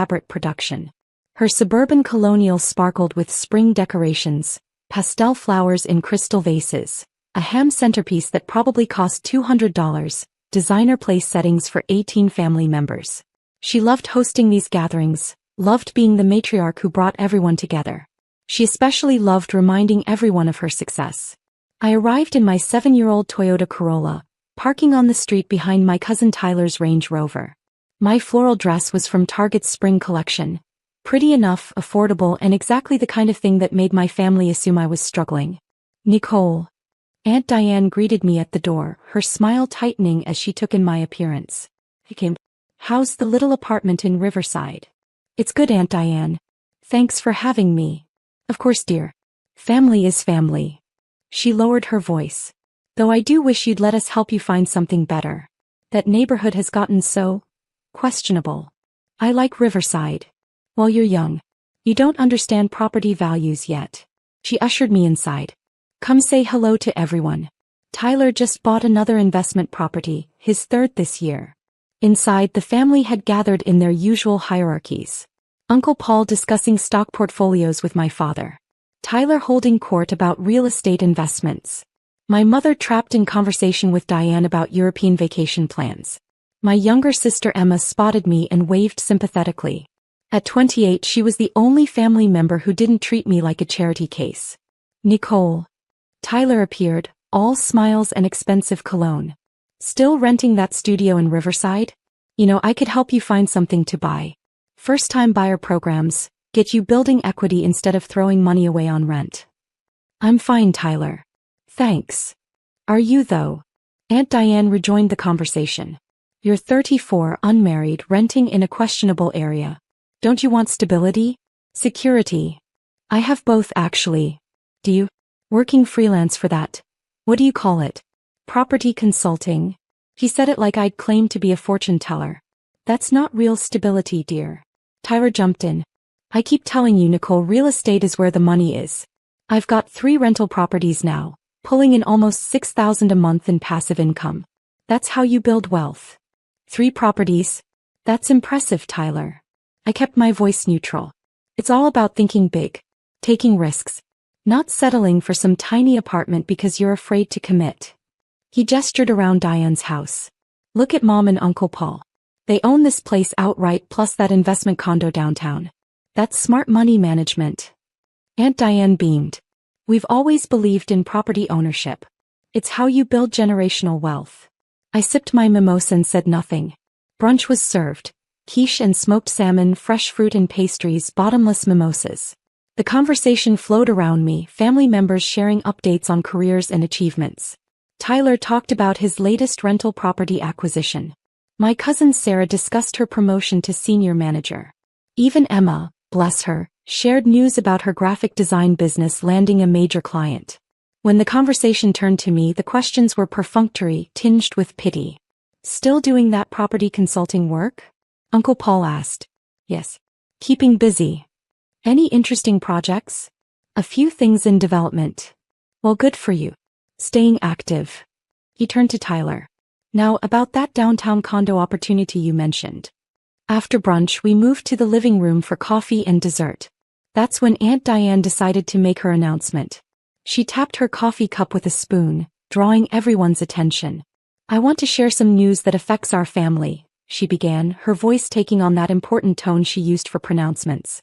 elaborate production. Her suburban colonial sparkled with spring decorations, pastel flowers in crystal vases, a ham centerpiece that probably cost $200, designer place settings for 18 family members. She loved hosting these gatherings, loved being the matriarch who brought everyone together. She especially loved reminding everyone of her success. I arrived in my 7-year-old Toyota Corolla, parking on the street behind my cousin Tyler's Range Rover. My floral dress was from Target's spring collection. Pretty enough, affordable, and exactly the kind of thing that made my family assume I was struggling. Nicole. Aunt Diane greeted me at the door, her smile tightening as she took in my appearance. How's the little apartment in Riverside? It's good, Aunt Diane. Thanks for having me. Of course, dear. Family is family. She lowered her voice. Though I do wish you'd let us help you find something better. That neighborhood has gotten so questionable. I like Riverside. Well, you're young. You don't understand property values yet. She ushered me inside. Come say hello to everyone. Tyler just bought another investment property, his third this year. Inside, the family had gathered in their usual hierarchies. Uncle Paul discussing stock portfolios with my father. Tyler holding court about real estate investments. My mother trapped in conversation with Diane about European vacation plans. My younger sister Emma spotted me and waved sympathetically. At 28, she was the only family member who didn't treat me like a charity case. Nicole. Tyler appeared, all smiles and expensive cologne. Still renting that studio in Riverside? I could help you find something to buy. First-time buyer programs, get you building equity instead of throwing money away on rent. I'm fine, Tyler. Thanks. Are you though? Aunt Diane rejoined the conversation. You're 34, unmarried, renting in a questionable area. Don't you want stability? Security? I have both actually. Do you? Working freelance for that. What do you call it? Property consulting. He said it like I'd claimed to be a fortune teller. That's not real stability, dear. Tyler jumped in. I keep telling you, Nicole, real estate is where the money is. I've got 3 rental properties now, pulling in almost $6,000 a month in passive income. That's how you build wealth. 3 properties? That's impressive, Tyler. I kept my voice neutral. It's all about thinking big, taking risks, not settling for some tiny apartment because you're afraid to commit. He gestured around Diane's house. Look at Mom and Uncle Paul. They own this place outright plus that investment condo downtown. That's smart money management. Aunt Diane beamed. We've always believed in property ownership. It's how you build generational wealth. I sipped my mimosa and said nothing. Brunch was served. Quiche and smoked salmon, fresh fruit and pastries, bottomless mimosas. The conversation flowed around me, family members sharing updates on careers and achievements. Tyler talked about his latest rental property acquisition. My cousin Sarah discussed her promotion to senior manager. Even Emma, bless her, shared news about her graphic design business landing a major client. When the conversation turned to me, the questions were perfunctory, tinged with pity. Still doing that property consulting work? Uncle Paul asked. Yes. Keeping busy. Any interesting projects? A few things in development. Well, good for you. Staying active. He turned to Tyler. Now, about that downtown condo opportunity you mentioned. After brunch, we moved to the living room for coffee and dessert. That's when Aunt Diane decided to make her announcement. She tapped her coffee cup with a spoon, drawing everyone's attention. I want to share some news that affects our family, she began, her voice taking on that important tone she used for pronouncements.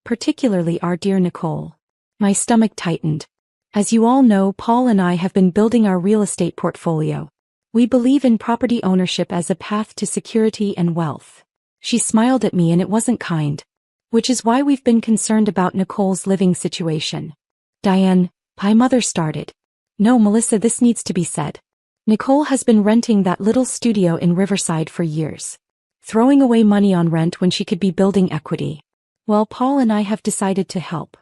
Particularly our dear Nicole. My stomach tightened. As you all know, Paul and I have been building our real estate portfolio. We believe in property ownership as a path to security and wealth. She smiled at me and it wasn't kind. Which is why we've been concerned about Nicole's living situation. Diane, my mother started. No, Melissa, this needs to be said. Nicole has been renting that little studio in Riverside for years. Throwing away money on rent when she could be building equity. Well, Paul and I have decided to help.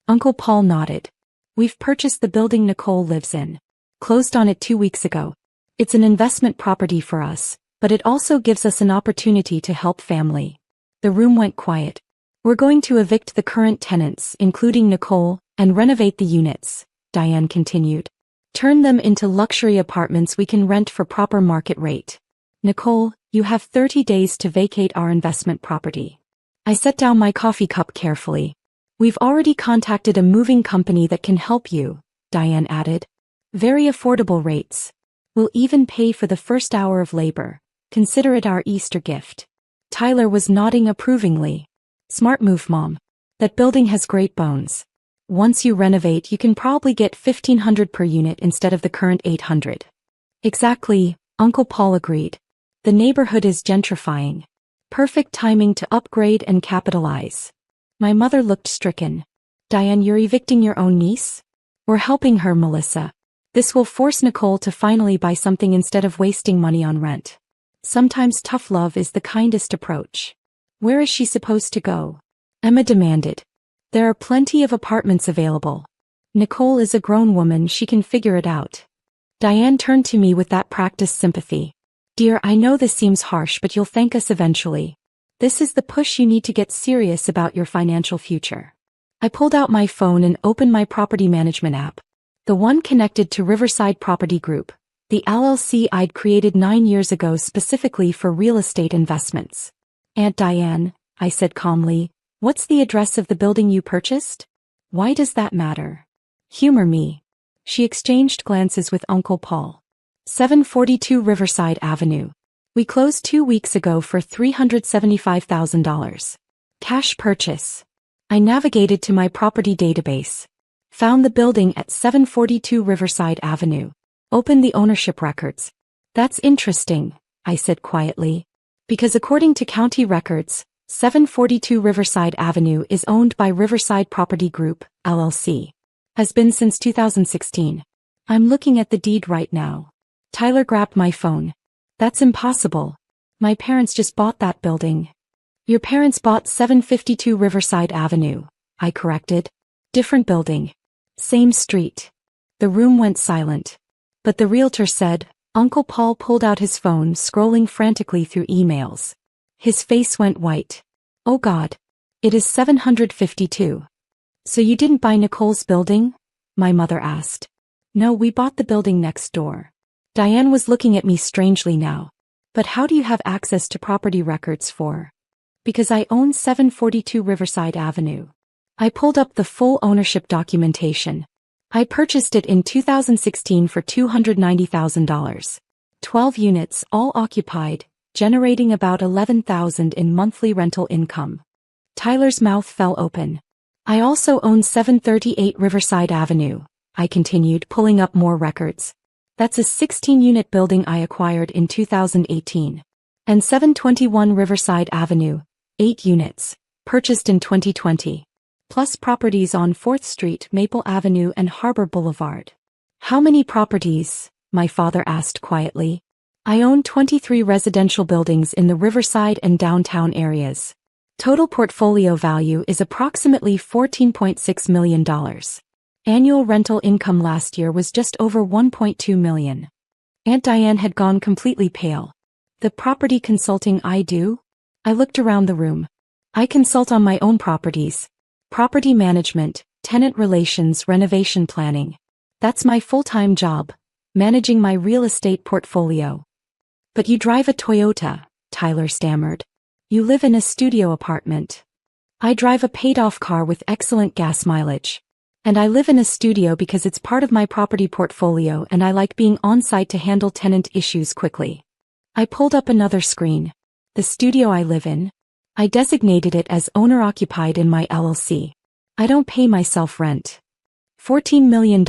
Uncle Paul nodded. We've purchased the building Nicole lives in. Closed on it 2 weeks ago. It's an investment property for us, but it also gives us an opportunity to help family. The room went quiet. We're going to evict the current tenants, including Nicole, and renovate the units, Diane continued. Turn them into luxury apartments we can rent for proper market rate. Nicole, you have 30 days to vacate our investment property. I set down my coffee cup carefully. We've already contacted a moving company that can help you, Diane added. Very affordable rates. We'll even pay for the first hour of labor. Consider it our Easter gift. Tyler was nodding approvingly. Smart move, Mom. That building has great bones. Once you renovate, you can probably get $1,500 per unit instead of the current $800. Exactly, Uncle Paul agreed. The neighborhood is gentrifying. Perfect timing to upgrade and capitalize. My mother looked stricken. Diane, you're evicting your own niece? We're helping her, Melissa. This will force Nicole to finally buy something instead of wasting money on rent. Sometimes tough love is the kindest approach. Where is she supposed to go? Emma demanded. There are plenty of apartments available. Nicole is a grown woman, she can figure it out. Diane turned to me with that practiced sympathy. Dear, I know this seems harsh, but you'll thank us eventually. This is the push you need to get serious about your financial future. I pulled out my phone and opened my property management app. The one connected to Riverside Property Group, the LLC I'd created 9 years ago specifically for real estate investments. Aunt Diane, I said calmly, what's the address of the building you purchased? Why does that matter? Humor me. She exchanged glances with Uncle Paul. 742 Riverside Avenue. We closed 2 weeks ago for $375,000. Cash purchase. I navigated to my property database. Found the building at 742 Riverside Avenue. Opened the ownership records. That's interesting, I said quietly. Because according to county records, 742 Riverside Avenue is owned by Riverside Property Group, LLC. Has been since 2016. I'm looking at the deed right now. Tyler grabbed my phone. That's impossible. My parents just bought that building. Your parents bought 752 Riverside Avenue, I corrected. Different building. Same street. The room went silent. But the realtor said, Uncle Paul pulled out his phone, scrolling frantically through emails. His face went white. Oh God. It is 752. So you didn't buy Nicole's building? My mother asked. No, we bought the building next door. Diane was looking at me strangely now. But how do you have access to property records for? Because I own 742 Riverside Avenue. I pulled up the full ownership documentation. I purchased it in 2016 for $290,000. 12 units, all occupied, generating about $11,000 in monthly rental income. Tyler's mouth fell open. I also own 738 Riverside Avenue, I continued, pulling up more records. That's a 16-unit building I acquired in 2018. And 721 Riverside Avenue, 8 units, purchased in 2020. Plus properties on 4th Street, Maple Avenue and Harbor Boulevard. How many properties? My father asked quietly. I own 23 residential buildings in the Riverside and downtown areas. Total portfolio value is approximately $14.6 million. Annual rental income last year was just over $1.2 million. Aunt Diane had gone completely pale. The property consulting I do? I looked around the room. I consult on my own properties. Property management, tenant relations, renovation planning. That's my full-time job, managing my real estate portfolio. But you drive a Toyota, Tyler stammered. You live in a studio apartment. I drive a paid-off car with excellent gas mileage. And I live in a studio because it's part of my property portfolio and I like being on-site to handle tenant issues quickly. I pulled up another screen. The studio I live in. I designated it as owner-occupied in my LLC. I don't pay myself rent. $14 million,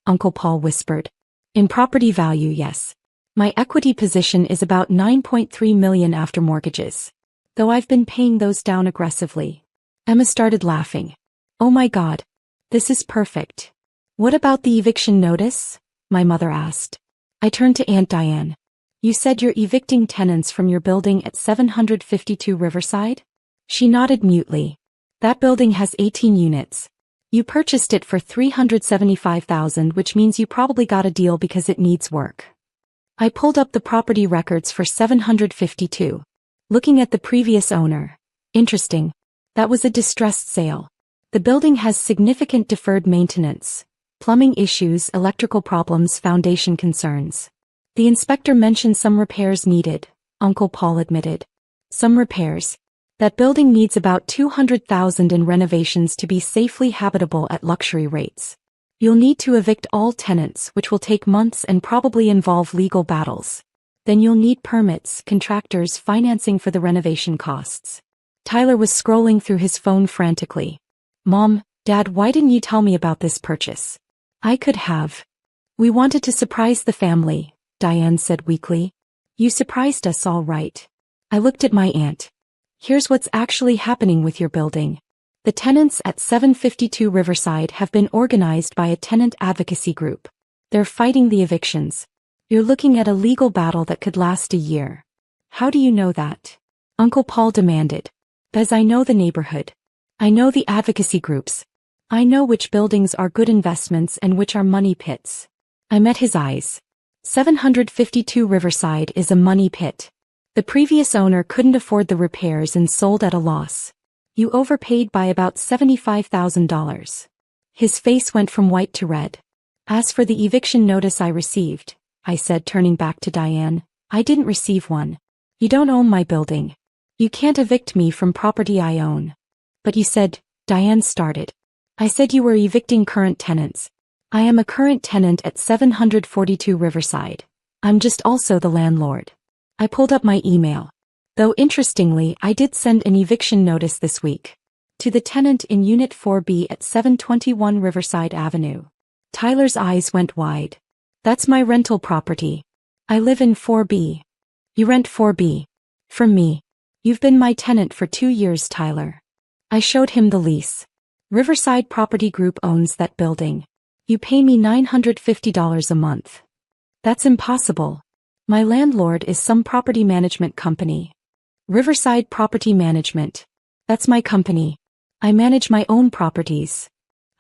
Uncle Paul whispered. In property value, yes. My equity position is about $9.3 million after mortgages. Though I've been paying those down aggressively. Emma started laughing. Oh my God. This is perfect. What about the eviction notice? My mother asked. I turned to Aunt Diane. You said you're evicting tenants from your building at 752 Riverside? She nodded mutely. That building has 18 units. You purchased it for $375,000, which means you probably got a deal because it needs work. I pulled up the property records for 752. Looking at the previous owner. Interesting. That was a distressed sale. The building has significant deferred maintenance, plumbing issues, electrical problems, foundation concerns. The inspector mentioned some repairs needed, Uncle Paul admitted. Some repairs. That building needs about $200,000 in renovations to be safely habitable at luxury rates. You'll need to evict all tenants, which will take months and probably involve legal battles. Then you'll need permits, contractors, financing for the renovation costs. Tyler was scrolling through his phone frantically. Mom, Dad, why didn't you tell me about this purchase? I could have. We wanted to surprise the family, Diane said weakly. You surprised us all right. I looked at my aunt. Here's what's actually happening with your building. The tenants at 752 Riverside have been organized by a tenant advocacy group. They're fighting the evictions. You're looking at a legal battle that could last a year. How do you know that? Uncle Paul demanded. Because I know the neighborhood. I know the advocacy groups. I know which buildings are good investments and which are money pits. I met his eyes. 752 Riverside is a money pit. The previous owner couldn't afford the repairs and sold at a loss. You overpaid by about $75,000. His face went from white to red. As for the eviction notice I received, I said, turning back to Diane, I didn't receive one. You don't own my building. You can't evict me from property I own. But you said, Diane started. I said you were evicting current tenants. I am a current tenant at 742 Riverside. I'm just also the landlord. I pulled up my email. Though interestingly, I did send an eviction notice this week. To the tenant in Unit 4B at 721 Riverside Avenue. Tyler's eyes went wide. That's my rental property. I live in 4B. You rent 4B. From me. You've been my tenant for 2 years, Tyler. I showed him the lease. Riverside Property Group owns that building. You pay me $950 a month. That's impossible. My landlord is some property management company. Riverside Property Management. That's my company. I manage my own properties.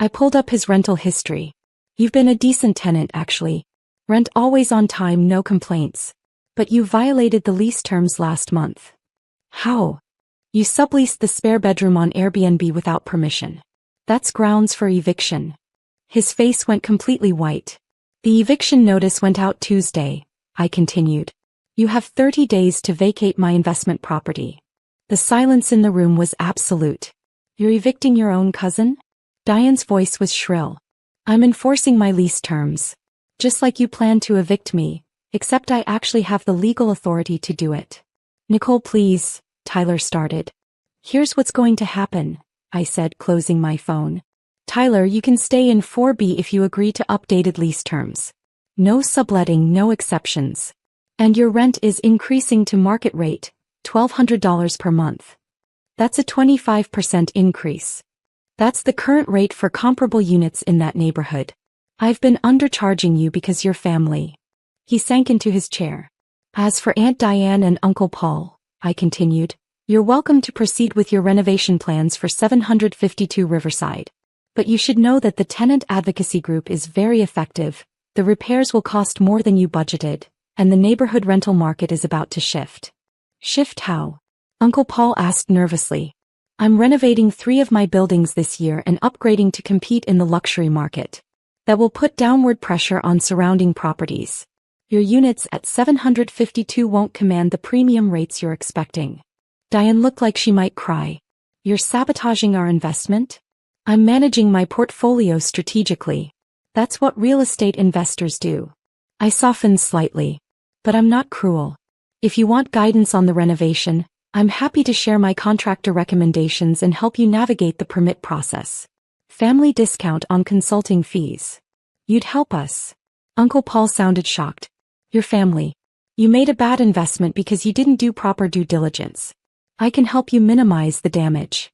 I pulled up his rental history. You've been a decent tenant actually. Rent always on time, no complaints. But you violated the lease terms last month. How? You subleased the spare bedroom on Airbnb without permission. That's grounds for eviction. His face went completely white. The eviction notice went out Tuesday, I continued. You have 30 days to vacate my investment property. The silence in the room was absolute. You're evicting your own cousin? Diane's voice was shrill. I'm enforcing my lease terms. Just like you plan to evict me, except I actually have the legal authority to do it. Nicole, please, Tyler started. Here's what's going to happen, I said, closing my phone. Tyler, you can stay in 4B if you agree to updated lease terms. No subletting, no exceptions. And your rent is increasing to market rate, $1,200 per month. That's a 25% increase. That's the current rate for comparable units in that neighborhood. I've been undercharging you because you're family. He sank into his chair. As for Aunt Diane and Uncle Paul, I continued, you're welcome to proceed with your renovation plans for 752 Riverside. But you should know that the tenant advocacy group is very effective. The repairs will cost more than you budgeted, and the neighborhood rental market is about to shift. Shift how? Uncle Paul asked nervously. I'm renovating 3 of my buildings this year and upgrading to compete in the luxury market. That will put downward pressure on surrounding properties. Your units at 752 won't command the premium rates you're expecting. Diane looked like she might cry. You're sabotaging our investment? I'm managing my portfolio strategically. That's what real estate investors do. I softened slightly. But I'm not cruel. If you want guidance on the renovation, I'm happy to share my contractor recommendations and help you navigate the permit process. Family discount on consulting fees. You'd help us. Uncle Paul sounded shocked. Your family. You made a bad investment because you didn't do proper due diligence. I can help you minimize the damage.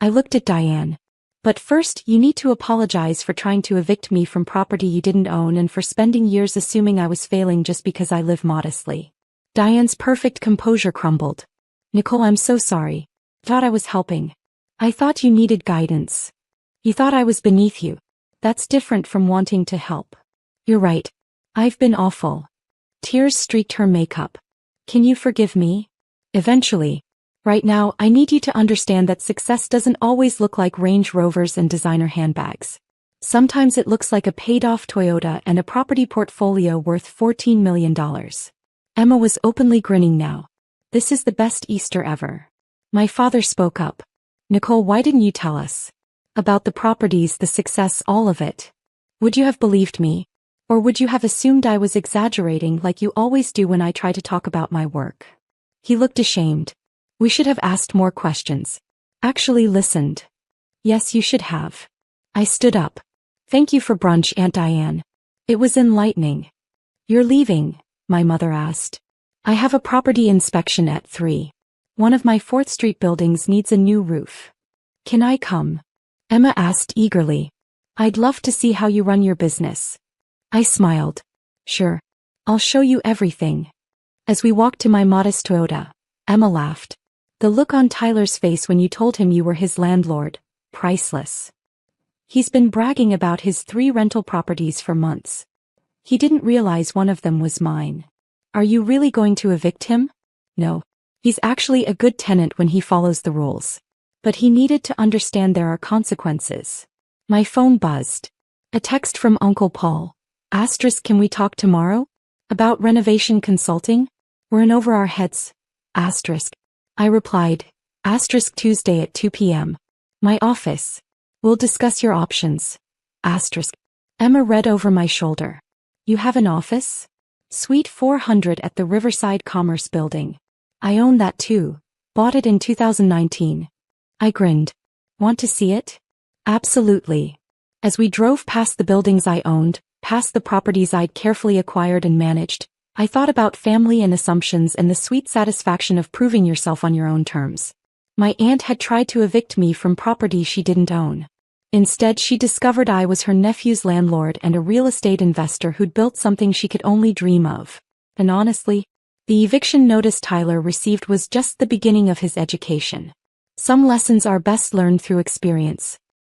I looked at Diane. But first, you need to apologize for trying to evict me from property you didn't own and for spending years assuming I was failing just because I live modestly. Diane's perfect composure crumbled. Nicole, I'm so sorry. Thought I was helping. I thought you needed guidance. You thought I was beneath you. That's different from wanting to help. You're right. I've been awful. Tears streaked her makeup. Can you forgive me? Eventually. Right now, I need you to understand that success doesn't always look like Range Rovers and designer handbags. Sometimes it looks like a paid-off Toyota and a property portfolio worth $14 million. Emma was openly grinning now. This is the best Easter ever. My father spoke up. Nicole, why didn't you tell us? About the properties, the success, all of it. Would you have believed me? Or would you have assumed I was exaggerating like you always do when I try to talk about my work? He looked ashamed. We should have asked more questions. Actually listened. Yes, you should have. I stood up. Thank you for brunch, Aunt Diane. It was enlightening. You're leaving? My mother asked. I have a property inspection at 3. One of my 4th Street buildings needs a new roof. Can I come? Emma asked eagerly. I'd love to see how you run your business. I smiled. Sure. I'll show you everything. As we walked to my modest Toyota, Emma laughed. The look on Tyler's face when you told him you were his landlord, priceless. He's been bragging about his 3 rental properties for months. He didn't realize one of them was mine. Are you really going to evict him? No. He's actually a good tenant when he follows the rules. But he needed to understand there are consequences. My phone buzzed. A text from Uncle Paul. Asterisk, can we talk tomorrow? About renovation consulting? We're in over our heads. Asterisk. I replied. Asterisk, Tuesday at 2 p.m. My office. We'll discuss your options. Asterisk. Emma read over my shoulder. You have an office? Suite 400 at the Riverside Commerce Building. I own that too. Bought it in 2019. I grinned. Want to see it? Absolutely. As we drove past the buildings I owned, past the properties I'd carefully acquired and managed, I thought about family and assumptions and the sweet satisfaction of proving yourself on your own terms. My aunt had tried to evict me from property she didn't own. Instead, she discovered I was her nephew's landlord and a real estate investor who'd built something she could only dream of. And honestly, the eviction notice Tyler received was just the beginning of his education. Some lessons are best learned through experience.